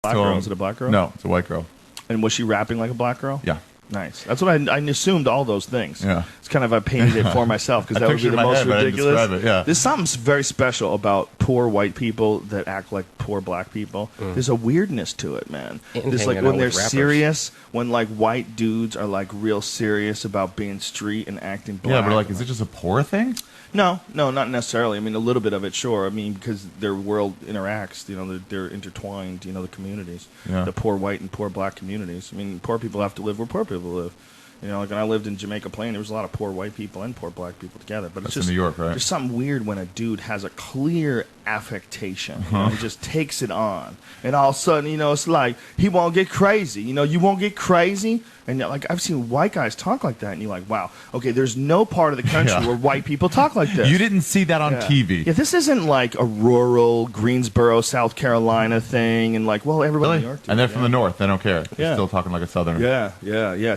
Black girl. Is it a black girl? No, it's a white girl. And was she rapping like a black girl? Yeah. Nice. That's what I assumed all those things. Yeah. It's kind of I painted it for myself because that would be the most ridiculous. Yeah. There's something very special about poor white people that act like poor black people. There's a weirdness to it, man. There's like when they're serious, when like white dudes are like real serious about being street and acting black. Yeah, but like, is it just a poor thing? No, not necessarily. I mean, a little bit of it, sure. I mean, because their world interacts. You know, they're intertwined. You know, the communities, the poor white and poor black communities. I mean, poor people have to live where poor people live. You know, like when I lived in Jamaica Plain, there was a lot of poor white people and poor black people together. But it's just in New York, right? There's something weird when a dude has a clear affectation. You know, he just takes it on, and all of a sudden, you know, it's like he won't get crazy. You know, you won't get crazy. And like I've seen white guys talk like that, and you're like, wow, okay, there's no part of the country where white people talk like this. You didn't see that on TV. Yeah, this isn't like a rural Greensboro, South Carolina thing, and like, well, everybody in New York. And they're from the north; they don't care. They're still talking like a southerner. Yeah.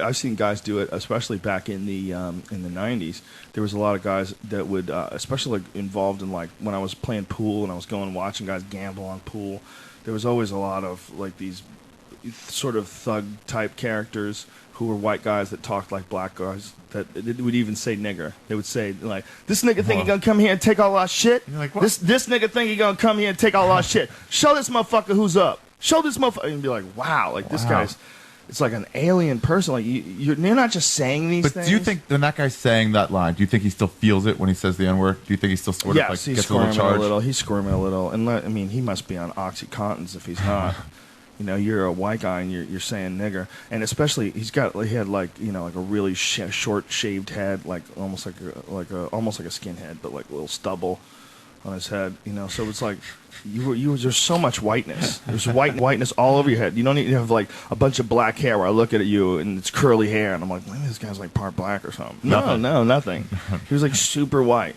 I've seen guys do it, especially back in the '90s. There was a lot of guys that would, especially like involved in like when I was playing pool and I was going watching guys gamble on pool. There was always a lot of like these sort of thug type characters who were white guys that talked like black guys that would even say nigger. They would say like, this nigga think he gonna come here and take all our shit? You're like, what? This nigga think he gonna come here and take all our shit. Show this motherfucker who's up. Show this motherfucker. And be like, wow, like this guy's, it's like an alien person. Like you're not just saying these things. But do you think when that guy's saying that line, do you think he still feels it when he says the N-word? Do you think he still sort of like he's gets a little charged? He's squirming a little. And I mean, he must be on Oxycontins if he's not. You know, you're a white guy and you're saying nigger, and especially he had like you know like a really short shaved head, like almost like a skinhead, but like a little stubble on his head. You know, so it's like there's so much whiteness. There's whiteness all over your head. You don't need to have like a bunch of black hair where I look at you and it's curly hair and I'm like, maybe this guy's like part black or something. No, nothing. He was like super white.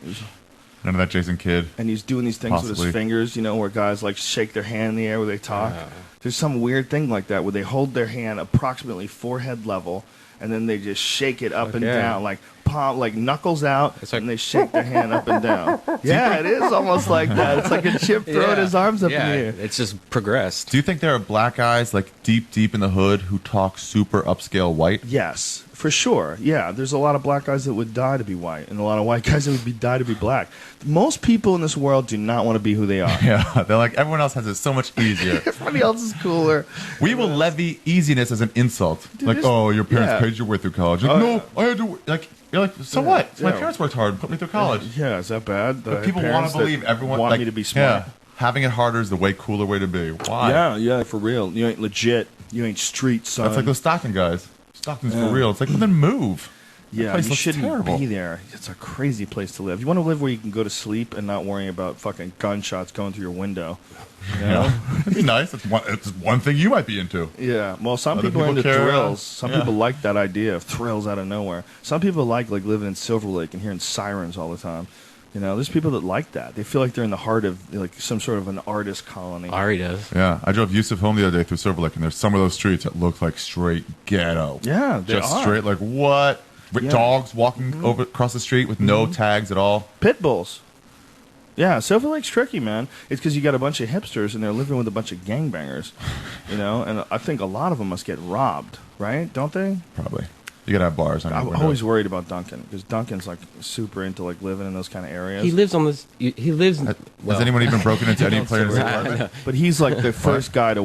None of that Jason Kidd. And he's doing these things with his fingers, you know, where guys like shake their hand in the air where they talk. There's some weird thing like that where they hold their hand approximately forehead level and then they just shake it up and down, like palm, like knuckles out, and they shake their hand up and down. Yeah, it is almost like that. It's like a chip throwing his arms up in the air. It's just progressed. Do you think there are black guys like deep in the hood who talk super upscale white? Yes. For sure, yeah. There's a lot of black guys that would die to be white, and a lot of white guys that would die to be black. Most people in this world do not want to be who they are. Yeah, they're like, everyone else has it so much easier. Everybody else is cooler. We will levy easiness as an insult. Dude, like, oh, your parents paid your way through college. Like, no, I had to. Like, you're like, so what? My parents worked hard and put me through college. Yeah, is that bad? But people want to believe everyone want like, me to be smart. Yeah, having it harder is the way cooler way to be. Why? Yeah, for real. You ain't legit. You ain't street, son. That's like those Stockton guys. Stockton's for real. It's like, well, then move. Yeah, you shouldn't be there. It's a crazy place to live. You want to live where you can go to sleep and not worrying about fucking gunshots going through your window. You know? It'd be nice. It's one thing you might be into. Yeah. Well, some people are into thrills. Some people like that idea of thrills out of nowhere. Some people like living in Silver Lake and hearing sirens all the time. You know, there's people that like that. They feel like they're in the heart of like some sort of an artist colony. Ari does. Yeah, I drove Yusuf home the other day through Silver Lake, and there's some of those streets that look like straight ghetto. Yeah, they just are. Straight like what? With dogs walking over across the street with no tags at all. Pit bulls. Yeah, Silver Lake's tricky, man. It's because you got a bunch of hipsters and they're living with a bunch of gangbangers. You know, and I think a lot of them must get robbed, right? Don't they? Probably. You gotta have bars. I'm always worried about Duncan because Duncan's like super into like living in those kind of areas. He lives on this. He lives. Has anyone even broken into any player's apartment? But he's like the first guy to